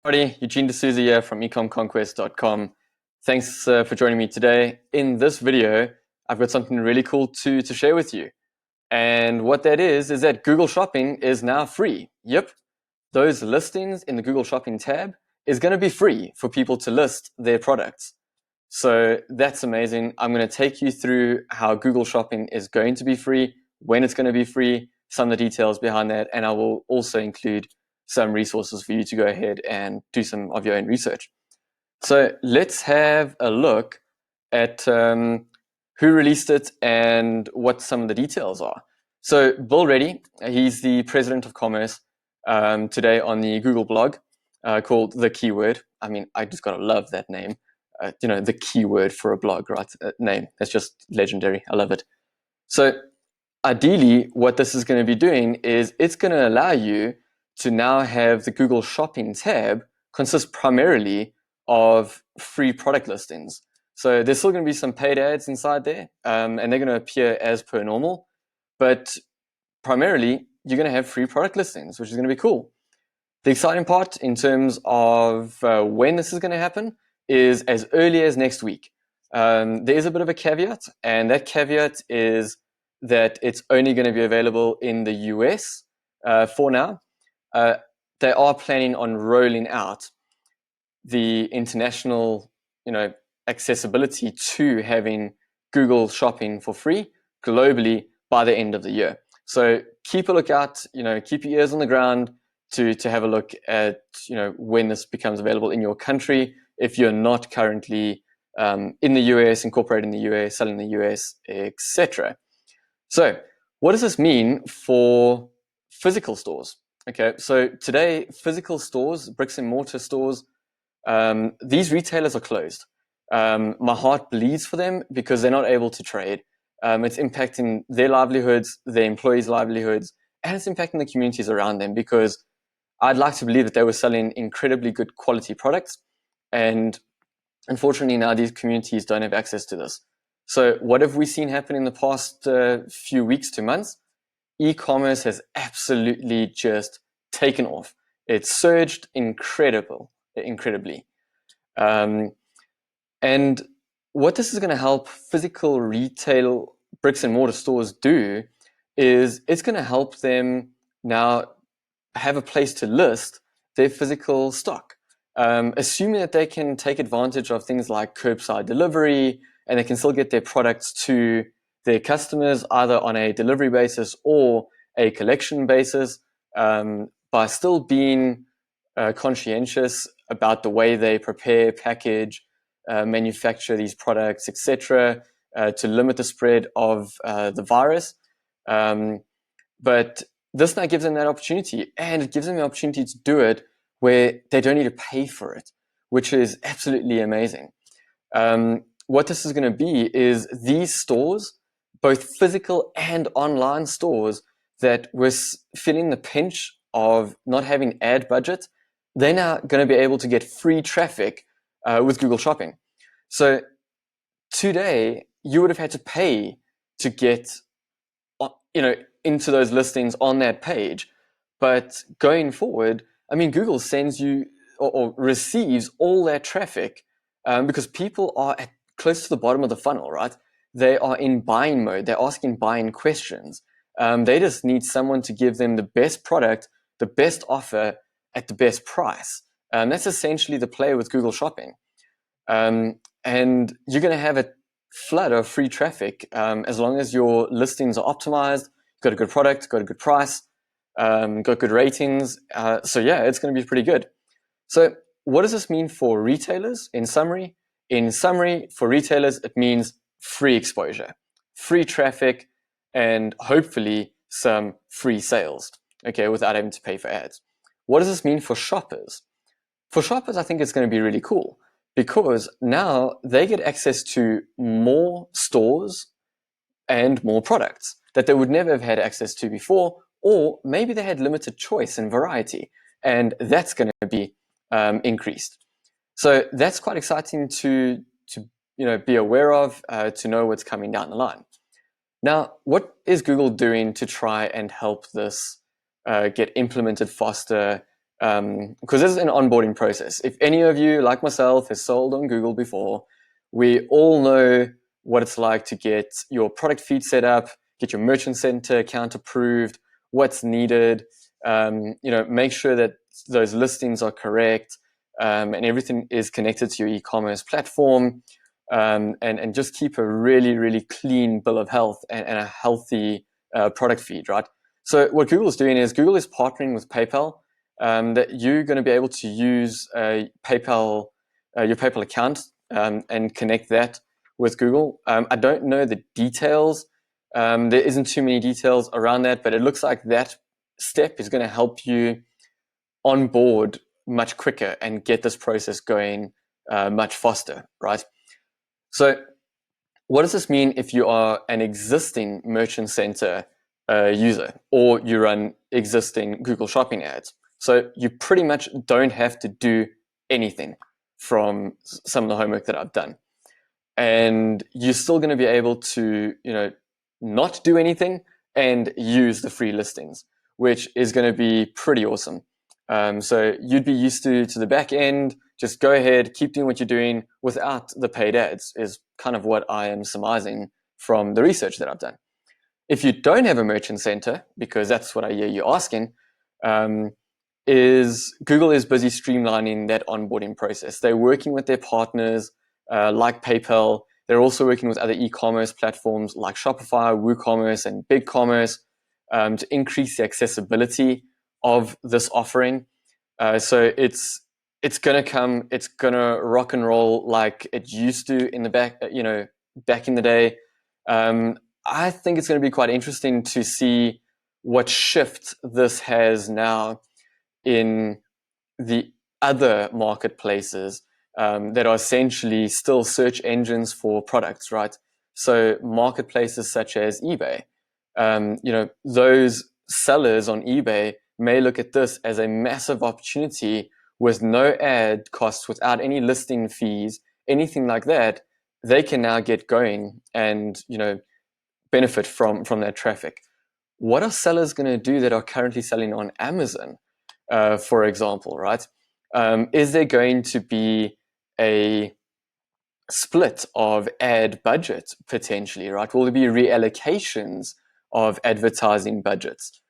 Everybody, Eugene D'Souza here from EcomConquest.com. Thanks for joining me today. In this video, I've got something really cool to share with you. And what that is that Google Shopping is now free. Yep, those listings in the Google Shopping tab is going to be free for people to list their products. So that's amazing. I'm going to take you through how Google Shopping is going to be free, when it's going to be free, some of the details behind that, and I will also include some resources for you to go ahead and do some of your own research. So let's have a look at who released it and what some of the details are. So Bill Reddy, he's the president of commerce today on the Google blog called The Keyword. I mean, I just gotta love that name. The keyword for a blog, right? Name. That's just legendary. I love it. So ideally, what this is going to be doing is it's going to allow you to now have the Google Shopping tab consist primarily of free product listings. So there's still going to be some paid ads inside there, and they're going to appear as per normal. But primarily, you're going to have free product listings, which is going to be cool. The exciting part in terms of when this is going to happen is as early as next week. There is a bit of a caveat, and that caveat is that it's only going to be available in the US for now. They are planning on rolling out the international, accessibility to having Google Shopping for free globally by the end of the year. So keep a lookout, keep your ears on the ground to have a look at, when this becomes available in your country. If you're not currently in the US, incorporated in the US, selling in the US, etc. So what does this mean for physical stores? Okay, so today, physical stores, bricks and mortar stores, these retailers are closed. My heart bleeds for them because they're not able to trade. It's impacting their livelihoods, their employees' livelihoods, and it's impacting the communities around them, because I'd like to believe that they were selling incredibly good quality products, and unfortunately now these communities don't have access to this. So what have we seen happen in the past few weeks to months? E-commerce has absolutely just taken off. It's surged incredibly. And what this is going to help physical retail bricks and mortar stores do is it's going to help them now have a place to list their physical stock. Assuming that they can take advantage of things like curbside delivery, and they can still get their products to their customers either on a delivery basis or a collection basis, by still being conscientious about the way they prepare, package, manufacture these products, etc., to limit the spread of the virus. But this now gives them that opportunity, and it gives them the opportunity to do it where they don't need to pay for it, which is absolutely amazing. What this is going to be is these stores, both physical and online stores, that were feeling the pinch of not having ad budget, they're now going to be able to get free traffic with Google Shopping. So today, you would have had to pay to get, into those listings on that page. But going forward, I mean, Google sends you or receives all that traffic because people are close to the bottom of the funnel, right? They are in buying mode. They're asking buying questions. They just need someone to give them the best product, the best offer at the best price. That's essentially the play with Google Shopping. And you're going to have a flood of free traffic as long as your listings are optimized, got a good product, got a good price, got good ratings. So yeah, it's going to be pretty good. So what does this mean for retailers in summary? In summary, for retailers, it means free exposure, free traffic, and hopefully some free sales, okay, without having to pay for ads. What does this mean for shoppers? For shoppers, I think it's going to be really cool, because now they get access to more stores and more products that they would never have had access to before, or maybe they had limited choice and variety, and that's going to be increased. So that's quite exciting to be aware of, to know what's coming down the line. Now, what is Google doing to try and help this get implemented faster because this is an onboarding process. If any of you, like myself, has sold on Google before, we all know what it's like to get your product feed set up, get your merchant center account approved, what's needed, make sure that those listings are correct, and everything is connected to your e-commerce platform, and just keep a really, really clean bill of health and a healthy product feed, right? So what Google is doing is Google is partnering with PayPal, that you're going to be able to use your PayPal account and connect that with Google. I don't know the details. There isn't too many details around that, but it looks like that step is going to help you onboard much quicker and get this process going much faster, right? So what does this mean if you are an existing Merchant Center user or you run existing Google Shopping ads? So you pretty much don't have to do anything from some of the homework that I've done. And you're still going to be able to, not do anything and use the free listings, which is going to be pretty awesome. So you'd be used to the back end, just go ahead, keep doing what you're doing without the paid ads, is kind of what I am surmising from the research that I've done. If you don't have a merchant center, because that's what I hear you asking, is Google is busy streamlining that onboarding process. They're working with their partners like PayPal. They're also working with other e-commerce platforms like Shopify, WooCommerce, and BigCommerce to increase the accessibility of this offering. So it's gonna come. It's gonna rock and roll like it used to in the back in the day. I think it's going to be quite interesting to see what shift this has now in the other marketplaces that are essentially still search engines for products, right? So marketplaces such as eBay, those sellers on eBay may look at this as a massive opportunity with no ad costs, without any listing fees, anything like that. They can now get going and benefit from that traffic. What are sellers going to do that are currently selling on Amazon, for example, right? Is there going to be a split of ad budget potentially, right? Will there be reallocations of advertising budgets?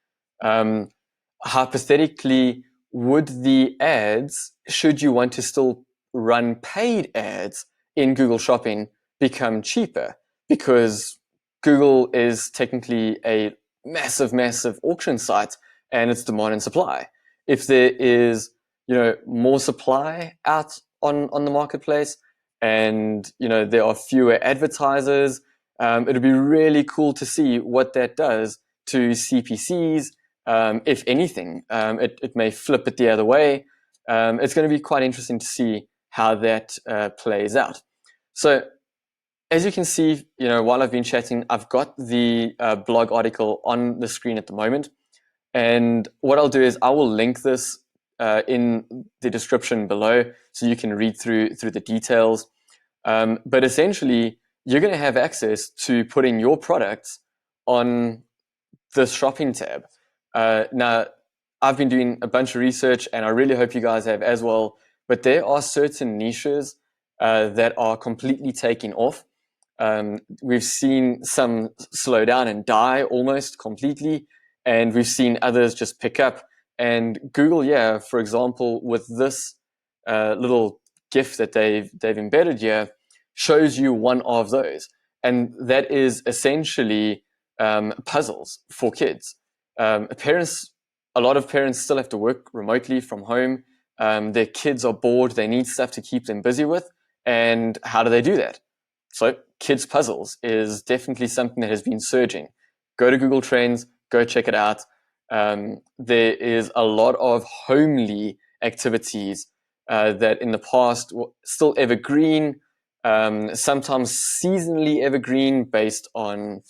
Hypothetically, would the ads, should you want to still run paid ads in Google Shopping, become cheaper? Because Google is technically a massive, massive auction site, and it's demand and supply. If there is, more supply out on the marketplace, and there are fewer advertisers, it'll be really cool to see what that does to CPCs. If anything, it may flip it the other way. It's going to be quite interesting to see how that plays out. So as you can see, while I've been chatting, I've got the blog article on the screen at the moment. And what I'll do is I will link this in the description below so you can read through the details. But essentially, you're going to have access to putting your products on the shopping tab. Now, I've been doing a bunch of research, and I really hope you guys have as well. But there are certain niches that are completely taking off. We've seen some slow down and die almost completely, and we've seen others just pick up. And Google, for example, with this little GIF that they've embedded here, shows you one of those, and that is essentially puzzles for kids. A lot of parents still have to work remotely from home. Their kids are bored. They need stuff to keep them busy with. And how do they do that? So kids puzzles is definitely something that has been surging. Go to Google Trends, go check it out. There is a lot of homely activities that in the past were still evergreen, sometimes seasonally evergreen based on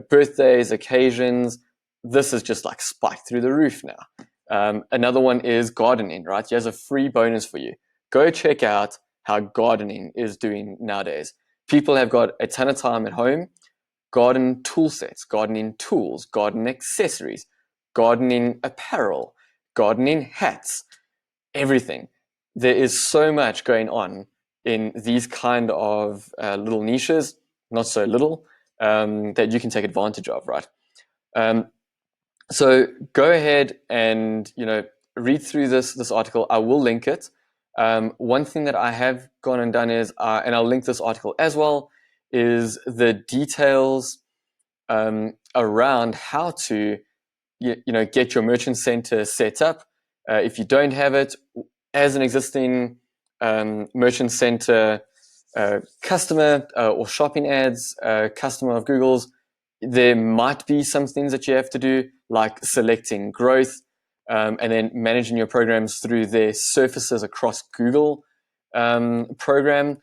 birthdays, occasions. This is just like spiked through the roof now. Another one is gardening, right? Here's a free bonus for you. Go check out how gardening is doing nowadays. People have got a ton of time at home. Garden tool sets, gardening tools, garden accessories, gardening apparel, gardening hats. everything. There is so much going on in these kind of little niches, not so little, that you can take advantage of, right? So go ahead and read through this article. I will link it. One thing that I have gone and done is, and I'll link this article as well, is the details around how to get your merchant center set up. If you don't have it, as an existing merchant center customer or shopping ads customer of Google's, there might be some things that you have to do, like selecting growth and then managing your programs through their surfaces across Google program.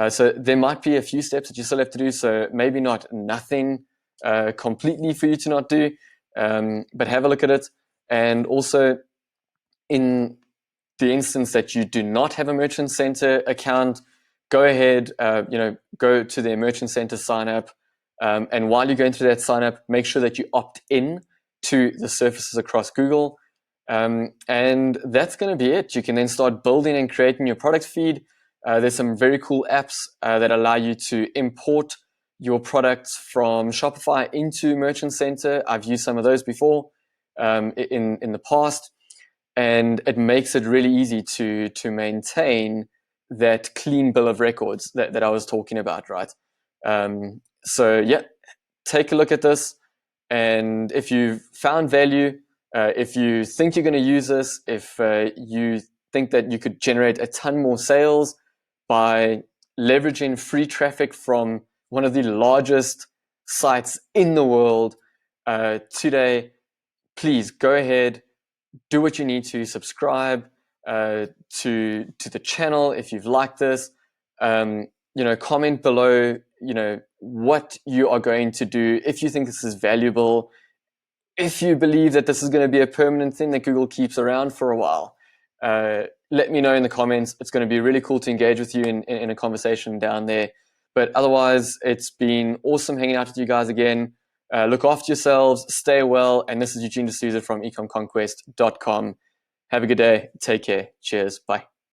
So there might be a few steps that you still have to do. So maybe not nothing completely for you to not do, but have a look at it. And also, in the instance that you do not have a Merchant Center account, go ahead, go to their Merchant Center sign up. And while you're going through that sign up, make sure that you opt in to the surfaces across Google. And that's going to be it. You can then start building and creating your product feed. There's some very cool apps that allow you to import your products from Shopify into Merchant Center. I've used some of those before in the past. And it makes it really easy to maintain that clean bill of records that I was talking about, right? So yeah, take a look at this. And if you've found value, if you think you're going to use this, if you think that you could generate a ton more sales by leveraging free traffic from one of the largest sites in the world today, please go ahead, do what you need to, subscribe to the channel if you've liked this. Comment below, what you are going to do if you think this is valuable. If you believe that this is going to be a permanent thing that Google keeps around for a while, let me know in the comments. It's going to be really cool to engage with you in a conversation down there. But otherwise, it's been awesome hanging out with you guys again. Look after yourselves, stay well, and this is Eugene D'Souza from EcomConquest.com. Have a good day. Take care. Cheers. Bye.